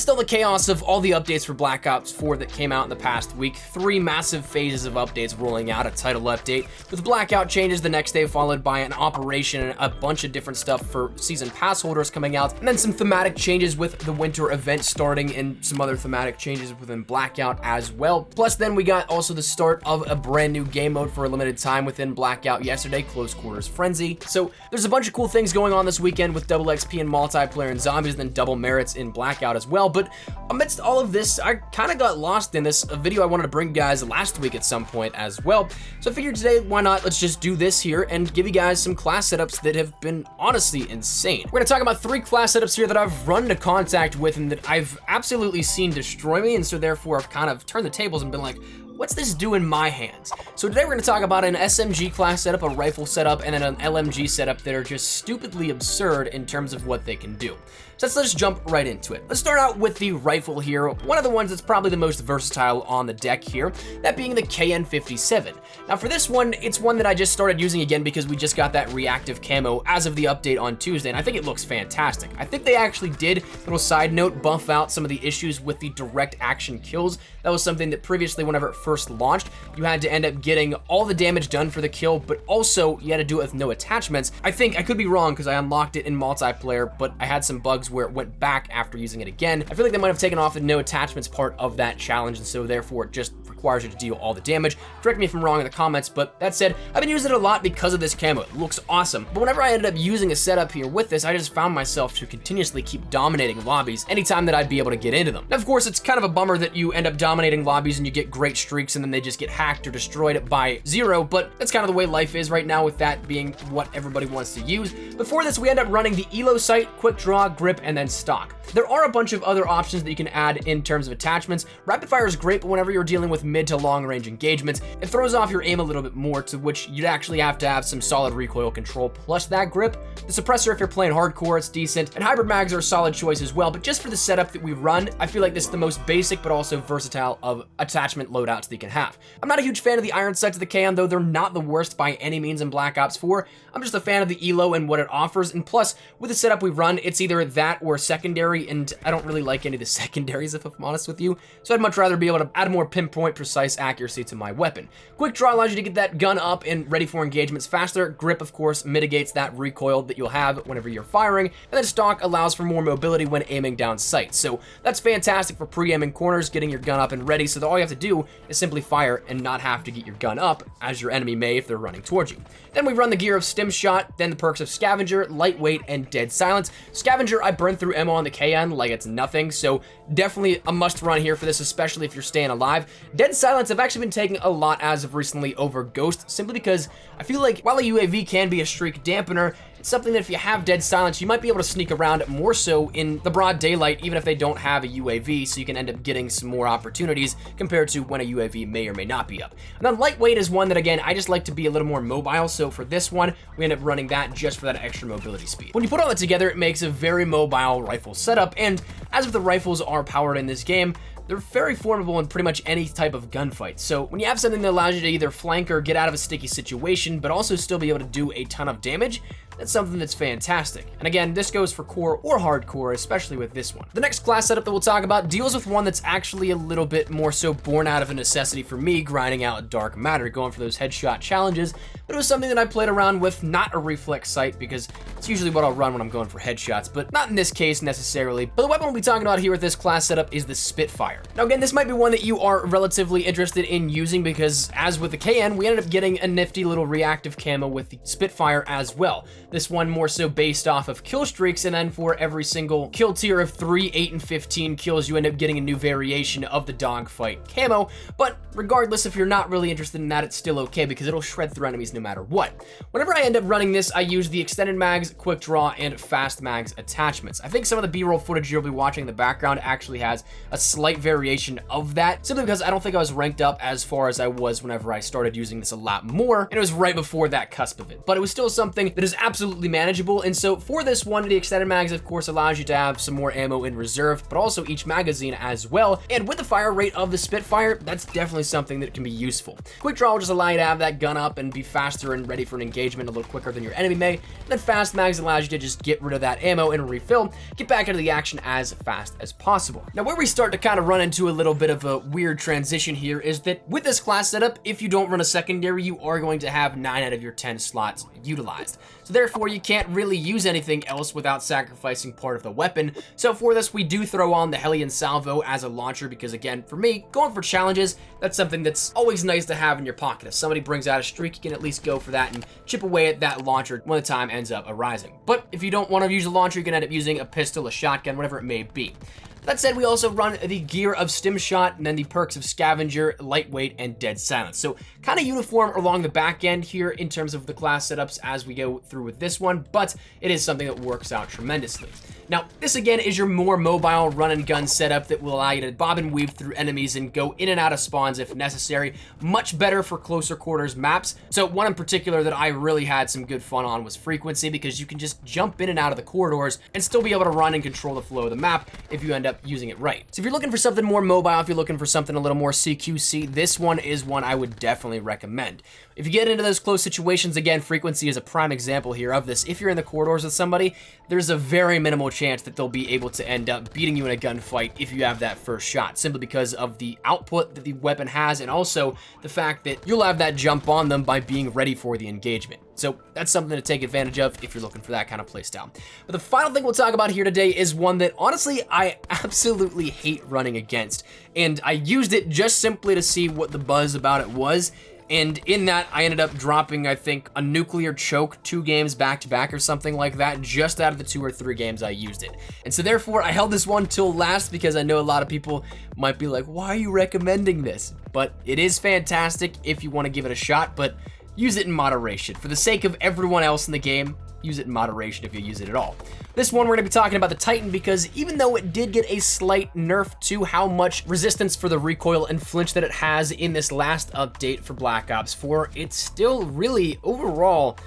Amidst all the chaos of all the updates for Black Ops 4 that came out in the past week, 3 massive phases of updates rolling out: a title update with blackout changes the next day, followed by an operation and a bunch of different stuff for season pass holders coming out, and then some thematic changes with the winter event starting and some other thematic changes within Blackout as well. Plus then we got also the start of a brand new game mode for a limited time within Blackout yesterday, Close Quarters Frenzy. So there's a bunch of cool things going on this weekend with double XP and multiplayer and zombies, and then double merits in Blackout as well. But amidst all of this, I kind of got lost in this video I wanted to bring you guys last week at some point as well. So I figured today, why not, let's just do this here and give you guys some class setups that have been honestly insane. We're gonna talk about 3 class setups here that I've run into contact with and that I've absolutely seen destroy me, and so therefore I've kind of turned the tables and been like, what's this do in my hands? So today we're gonna talk about an SMG class setup, a rifle setup, and then an LMG setup that are just stupidly absurd in terms of what they can do. So let's jump right into it. Let's start out with the rifle here, one of the ones that's probably the most versatile on the deck here, that being the KN57. Now for this one, it's one that I just started using again because we just got that reactive camo as of the update on Tuesday, and I think it looks fantastic. I think they actually did, little side note, buff out some of the issues with the direct action kills. That was something that previously, whenever it first launched, you had to end up getting all the damage done for the kill, but also you had to do it with no attachments. I think, I could be wrong because I unlocked it in multiplayer, but I had some bugs where it went back after using it again. I feel like they might have taken off the no attachments part of that challenge, and so therefore it just requires you to deal all the damage. Correct me if I'm wrong in the comments, but that said, I've been using it a lot because of this camo. It looks awesome. But whenever I ended up using a setup here with this, I just found myself to continuously keep dominating lobbies anytime that I'd be able to get into them. Now, of course, it's kind of a bummer that you end up dominating lobbies and you get great streaks and then they just get hacked or destroyed by 0, but that's kind of the way life is right now, with that being what everybody wants to use. Before this, we end up running the ELO sight, quick draw, grip, and then stock. There are a bunch of other options that you can add in terms of attachments. Rapid fire is great, but whenever you're dealing with mid to long range engagements, it throws off your aim a little bit more, to which you'd actually have to have some solid recoil control plus that grip. The suppressor, if you're playing hardcore, it's decent, and hybrid mags are a solid choice as well, but just for the setup that we run, I feel like this is the most basic but also versatile of attachment loadouts that you can have. I'm not a huge fan of the iron sights of the KN, though they're not the worst by any means in Black Ops 4. I'm just a fan of the ELO and what it offers, and plus, with the setup we run, it's either that or secondary, and I don't really like any of the secondaries if I'm honest with you, so I'd much rather be able to add more pinpoint precise accuracy to my weapon. Quick draw allows you to get that gun up and ready for engagements faster. Grip, of course, mitigates that recoil that you'll have whenever you're firing, and then stock allows for more mobility when aiming down sight. So that's fantastic for pre-aiming corners, getting your gun up and ready, so that all you have to do is simply fire and not have to get your gun up, as your enemy may if they're running towards you. Then we run the gear of Stim Shot, then the perks of Scavenger, Lightweight, and Dead Silence. Scavenger, I burn through ammo on the KN like it's nothing, so definitely a must run here for this, especially if you're staying alive. Dead Silence I've actually been taking a lot as of recently over Ghost, simply because I feel like while a UAV can be a streak dampener, it's something that if you have Dead Silence, you might be able to sneak around more so in the broad daylight, even if they don't have a UAV, so you can end up getting some more opportunities compared to when a UAV may or may not be up. And then Lightweight is one that, again, I just like to be a little more mobile, so for this one, we end up running that just for that extra mobility speed. When you put all that together, it makes a very mobile rifle setup, and as if the rifles are powered in this game, they're very formidable in pretty much any type of gunfight. So when you have something that allows you to either flank or get out of a sticky situation, but also still be able to do a ton of damage, that's something that's fantastic. And again, this goes for core or hardcore, especially with this one. The next class setup that we'll talk about deals with one that's actually a little bit more so born out of a necessity for me, grinding out dark matter, going for those headshot challenges, but it was something that I played around with, not a reflex sight, because it's usually what I'll run when I'm going for headshots, but not in this case necessarily. But the weapon we'll be talking about here with this class setup is the Spitfire. Now again, this might be one that you are relatively interested in using, because as with the KN, we ended up getting a nifty little reactive camo with the Spitfire as well. This one more so based off of kill streaks, and then for every single kill tier of 3, 8, and 15 kills, you end up getting a new variation of the dogfight camo. But regardless, if you're not really interested in that, it's still okay, because it'll shred through enemies no matter what. Whenever I end up running this, I use the extended mags, quick draw, and fast mags attachments. I think some of the B-roll footage you'll be watching in the background actually has a slight variation of that, simply because I don't think I was ranked up as far as I was whenever I started using this a lot more, and it was right before that cusp of it. But it was still something that is absolutely absolutely manageable. And so for this one, the extended mags, of course, allows you to have some more ammo in reserve, but also each magazine as well. And with the fire rate of the Spitfire, that's definitely something that can be useful. Quick draw will just allow you to have that gun up and be faster and ready for an engagement a little quicker than your enemy may. And then fast mags allows you to just get rid of that ammo and refill, get back into the action as fast as possible. Now, where we start to kind of run into a little bit of a weird transition here is that with this class setup, if you don't run a secondary, you are going to have 9 out of your 10 slots utilized. So therefore, you can't really use anything else without sacrificing part of the weapon. So for this, we do throw on the Hellion Salvo as a launcher because, again, for me, going for challenges, that's something that's always nice to have in your pocket. If somebody brings out a streak, you can at least go for that and chip away at that launcher when the time ends up arising. But if you don't want to use a launcher, you can end up using a pistol, a shotgun, whatever it may be. That said, we also run the gear of Stim Shot and then the perks of Scavenger, Lightweight, and Dead Silence. So kind of uniform along the back end here in terms of the class setups as we go through with this one, but it is something that works out tremendously. Now, this again is your more mobile run and gun setup that will allow you to bob and weave through enemies and go in and out of spawns if necessary. Much better for closer quarters maps. So one in particular that I really had some good fun on was Frequency, because you can just jump in and out of the corridors and still be able to run and control the flow of the map if you end up using it right. So if you're looking for something more mobile, if you're looking for something a little more CQC, this one is one I would definitely recommend. If you get into those close situations, again, Frequency is a prime example here of this. If you're in the corridors with somebody, there's a very minimal chance that they'll be able to end up beating you in a gunfight if you have that first shot, simply because of the output that the weapon has and also the fact that you'll have that jump on them by being ready for the engagement. So that's something to take advantage of if you're looking for that kind of playstyle. But the final thing we'll talk about here today is one that honestly I absolutely hate running against. And I used it just simply to see what the buzz about it was. And in that, I ended up dropping, I think, a nuclear choke 2 games back-to-back or something like that, just out of the 2 or 3 games I used it. And so therefore, I held this one till last because I know a lot of people might be like, why are you recommending this? But it is fantastic if you want to give it a shot, but use it in moderation. For the sake of everyone else in the game, use it in moderation if you use it at all. This one, we're going to be talking about the Titan because even though it did get a slight nerf to how much resistance for the recoil and flinch that it has in this last update for Black Ops 4, it's still really, overall,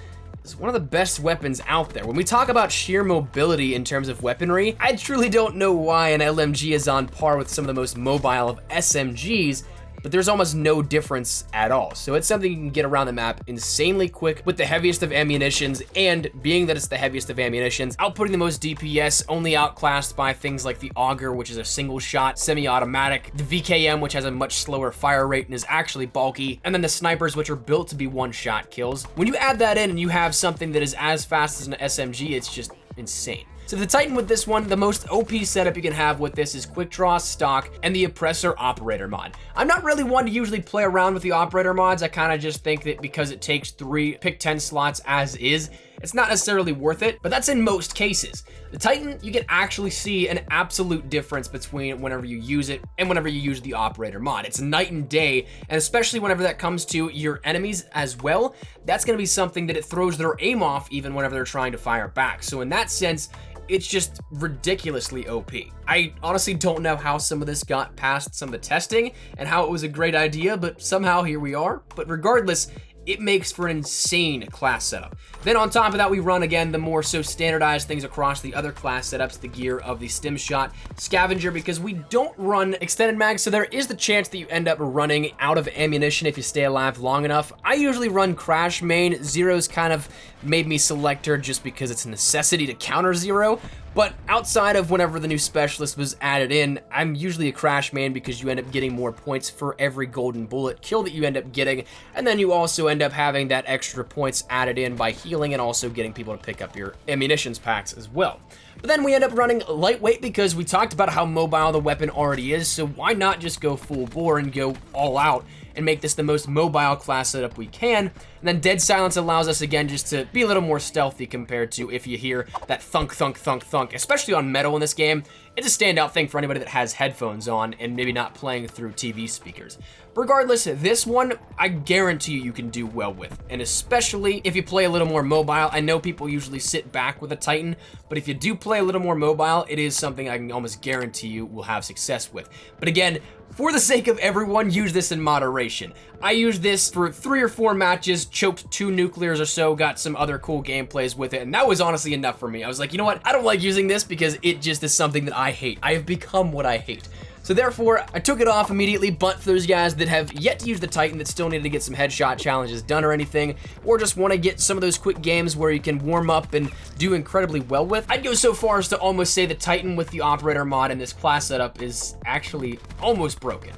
is one of the best weapons out there. When we talk about sheer mobility in terms of weaponry, I truly don't know why an LMG is on par with some of the most mobile of SMGs, but there's almost no difference at all. So it's something you can get around the map insanely quick with the heaviest of ammunitions, and being that it's the heaviest of ammunitions, outputting the most DPS, only outclassed by things like the Auger, which is a single shot, semi-automatic, the VKM, which has a much slower fire rate and is actually bulky, and then the snipers, which are built to be one-shot kills. When you add that in and you have something that is as fast as an SMG, it's just insane. So the Titan with this one, the most OP setup you can have with this is Quick Draw, Stock, and the Oppressor Operator mod. I'm not really one to usually play around with the Operator mods. I kind of just think that because it takes 3 pick 10 slots as is, it's not necessarily worth it, but that's in most cases. The Titan, you can actually see an absolute difference between whenever you use it and whenever you use the Operator mod. It's night and day, and especially whenever that comes to your enemies as well, that's gonna be something that it throws their aim off even whenever they're trying to fire back. So in that sense, it's just ridiculously OP. I honestly don't know how some of this got past some of the testing and how it was a great idea, but somehow here we are. But regardless, it makes for an insane class setup. Then on top of that, we run again the more so standardized things across the other class setups, the gear of the Stim Shot, Scavenger, because we don't run extended mags, so there is the chance that you end up running out of ammunition if you stay alive long enough. I usually run Crash main. Zero's kind of made me select her just because it's a necessity to counter Zero. But outside of whenever the new specialist was added in, I'm usually a Crash main because you end up getting more points for every golden bullet kill that you end up getting, and then you also end up having that extra points added in by healing and also getting people to pick up your ammunitions packs as well. But then we end up running Lightweight because we talked about how mobile the weapon already is, so why not just go full bore and go all out and make this the most mobile class setup we can. And then Dead Silence allows us again just to be a little more stealthy compared to if you hear that thunk, thunk, thunk, thunk, especially on metal in this game. It's a standout thing for anybody that has headphones on and maybe not playing through TV speakers. Regardless, this one, I guarantee you can do well with, and especially if you play a little more mobile. I know people usually sit back with a Titan, but if you do play a little more mobile, it is something I can almost guarantee you will have success with. But again, For the sake of everyone, use this in moderation. I used this for 3 or 4 matches, choked 2 nuclears or so, got some other cool gameplays with it, and that was honestly enough for me. I was like, you know what? I don't like using this because it just is something that I hate. I have become what I hate. So therefore, I took it off immediately, but for those guys that have yet to use the Titan that still need to get some headshot challenges done or anything, or just want to get some of those quick games where you can warm up and do incredibly well with, I'd go so far as to almost say the Titan with the operator mod and this class setup is actually almost broken.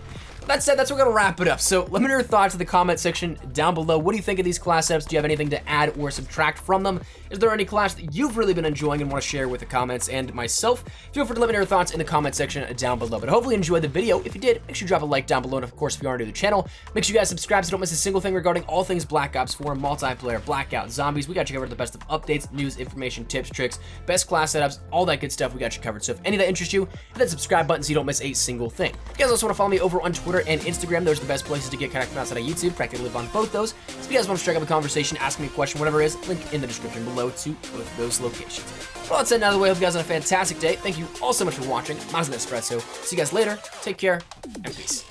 That said, that's what we're gonna wrap it up. So let me know your thoughts in the comment section down below. What do you think of these class setups? Do you have anything to add or subtract from them? Is there any class that you've really been enjoying and want to share with the comments and myself? Feel free to let me know your thoughts in the comment section down below. But hopefully you enjoyed the video. If you did, make sure you drop a like down below. And of course, if you are new to the channel, make sure you guys subscribe so you don't miss a single thing regarding all things Black Ops 4, multiplayer, Blackout, zombies. We got you covered the best of updates, news, information, tips, tricks, best class setups, all that good stuff. We got you covered. So if any of that interests you, hit that subscribe button so you don't miss a single thing. If you guys also want to follow me over on Twitter and Instagram, those are the best places to get connected outside of YouTube. Practically live on both those. So if you guys want to strike up a conversation, ask me a question, whatever it is, link in the description below to both of those locations. Well, that's it out of the way. Hope you guys have a fantastic day. Thank you all so much for watching. My name is Espresso. See you guys later. Take care and peace.